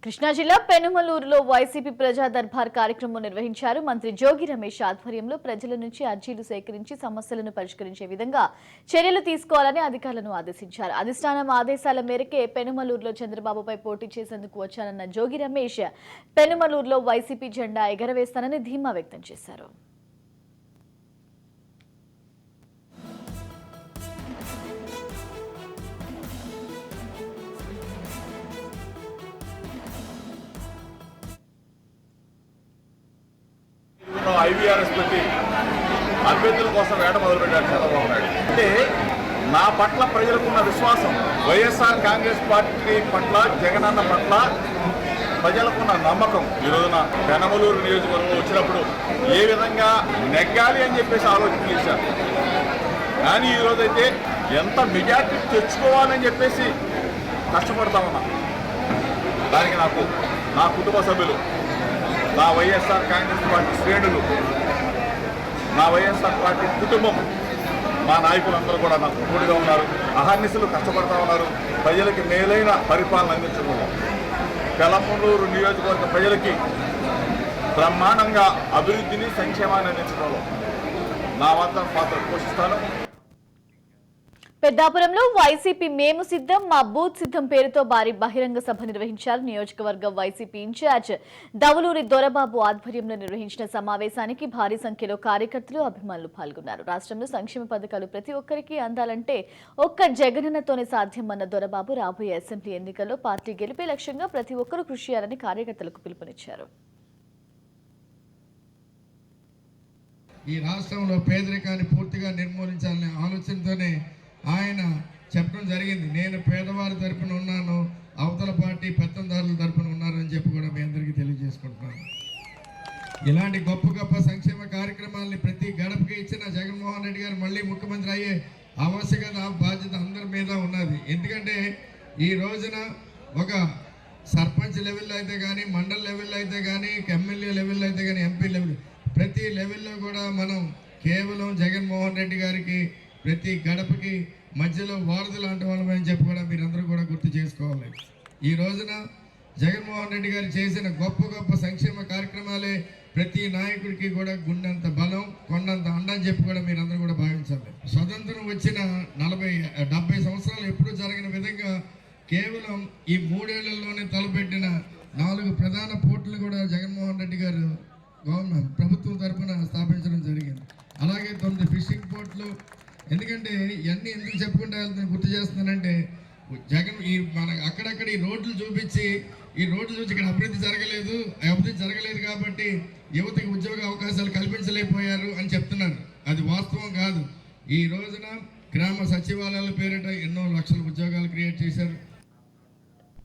కృష్ణా జిల్లా పెనుమలూరులో వైసీపీ ప్రజా దర్బార్ కార్యక్రమం నిర్వహించారు. మంత్రి జోగి రమేష్ ఆధ్వర్యంలో ప్రజల నుంచి అర్జీలు సేకరించి సమస్యలను పరిష్కరించే విధంగా చర్యలు తీసుకోవాలని అధికారులను ఆదేశించారు. అధిష్టానం ఆదేశాల మేరకే పెనుమలూరులో చంద్రబాబుపై పోటీ చేసేందుకు వచ్చానన్న జోగి రమేష్ పెనుమలూరులో వైసీపీ జెండా ఎగరవేస్తానని ధీమా వ్యక్తం చేశారు. ఐవీఆర్ఎస్ పెట్టి అభ్యర్థుల కోసం వేట మొదలుపెట్టారు చంద్రబాబు నాయుడు. అంటే నా పట్ల ప్రజలకున్న విశ్వాసం, వైఎస్ఆర్ కాంగ్రెస్ పార్టీ పట్ల, జగనన్న పట్ల ప్రజలకున్న నమ్మకం ఈ రోజున పెనమలూరు నియోజకవర్గంలో వచ్చినప్పుడు ఏ విధంగా నెగ్గాలి అని చెప్పేసి ఆలోచన చేశారు. కానీ ఈరోజైతే ఎంత మెజార్టీ తెచ్చుకోవాలని చెప్పేసి కష్టపడతా ఉన్నా. దానికి నా కుటుంబ సభ్యులు, నా వైఎస్ఆర్ కాంగ్రెస్ పార్టీ శ్రేణులు, నా వైఎస్ఆర్ పార్టీ కుటుంబం, మా నాయకులందరూ కూడా నాకు తోడుగా ఉన్నారు. అహర్నిశలు కష్టపడతా ఉన్నారు. ప్రజలకి మేలైన పరిపాలన అందించడంలో, పెనమలూరు నియోజకవర్గ ప్రజలకి బ్రహ్మాండంగా అభివృద్ధిని, సంక్షేమాన్ని అందించడంలో నా వంతు పాత్ర పోషిస్తాను. పెద్దాపురంలో వైసీపీ మేము సిద్ధం మా బూత్ సిద్ధం పేరుతో భారీ బహిరంగ సభ నిర్వహించారు. నియోజకవర్గ వైసీపీ ఇన్ఛార్జ్ దవులూరి దొరబాబు ఆధ్వర్యంలో నిర్వహించిన సమావేశానికి భారీ సంఖ్యలో కార్యకర్తలు, అభిమానులు పాల్గొన్నారు. రాష్ట్రంలో సంక్షేమ పథకాలు ప్రతి ఒక్కరికి అందాలంటే ఒక్క జగనన్నతోనే సాధ్యమన్న దొరబాబు రాబోయే అసెంబ్లీ ఎన్నికల్లో పార్టీ గెలిపే లక్ష్యంగా ప్రతి ఒక్కరూ కృషి చేయాలని కార్యకర్తలకు పిలుపునిచ్చారు. ఈ రాష్ట్రంలో పేదరికాన్ని పూర్తిగా నిర్మూలించాలనే ఆలోచనతోనే ఆయన చెప్పడం జరిగింది. నేను పేదవారి తరపున ఉన్నాను, అవతల పార్టీ పెత్తందారుల తరపున ఉన్నారని చెప్పి కూడా మీ అందరికీ తెలియజేసుకుంటున్నాను. ఇలాంటి గొప్ప గొప్ప సంక్షేమ కార్యక్రమాలని ప్రతి గడపకి ఇచ్చిన జగన్మోహన్ రెడ్డి గారు మళ్ళీ ముఖ్యమంత్రి అయ్యే ఆవశ్యకత, బాధ్యత అందరి మీద ఉన్నది. ఎందుకంటే ఈ రోజున ఒక సర్పంచ్ లెవెల్లో అయితే కానీ, మండల లెవెల్లో అయితే కానీ, ఎమ్మెల్యే లెవెల్లో అయితే కానీ, ఎంపీ లెవెల్, ప్రతి లెవెల్లో కూడా మనం కేవలం జగన్మోహన్ రెడ్డి గారికి ప్రతి గడపకి మధ్యలో వారధి లాంటి వాళ్ళమని చెప్పి కూడా మీరందరూ కూడా గుర్తు చేసుకోవాలి. ఈ రోజున జగన్మోహన్ రెడ్డి గారు చేసిన గొప్ప గొప్ప సంక్షేమ కార్యక్రమాలే ప్రతి నాయకుడికి కూడా గుండెంత బలం, కొండంత అండని చెప్పి కూడా మీరందరూ కూడా భావించాలి. స్వతంత్రం వచ్చిన 70 సంవత్సరాలు ఎప్పుడూ జరిగిన విధంగా కేవలం ఈ 3 ఏళ్లలోనే తలపెట్టిన 4 ప్రధాన పోర్టులు కూడా జగన్మోహన్ రెడ్డి గారు గవర్నమెంట్ ప్రభుత్వం తరఫున స్థాపించడం జరిగింది. అలాగే 9 ఫిషింగ్ పోర్టులు. ఎందుకంటే ఇవన్నీ ఎందుకు చెప్పుకుంటే గుర్తు చేస్తున్నానంటే, జగన్ మన అక్కడక్కడ ఈ రోడ్లు చూపించి ఇక్కడ అభివృద్ధి జరగలేదు కాబట్టి యువతకి ఉద్యోగ అవకాశాలు కల్పించలేకపోయారు అని చెప్తున్నారు. అది వాస్తవం కాదు. ఈ రోజున గ్రామ సచివాలయాల పేరిట ఎన్నో లక్షల ఉద్యోగాలు క్రియేట్ చేశారు.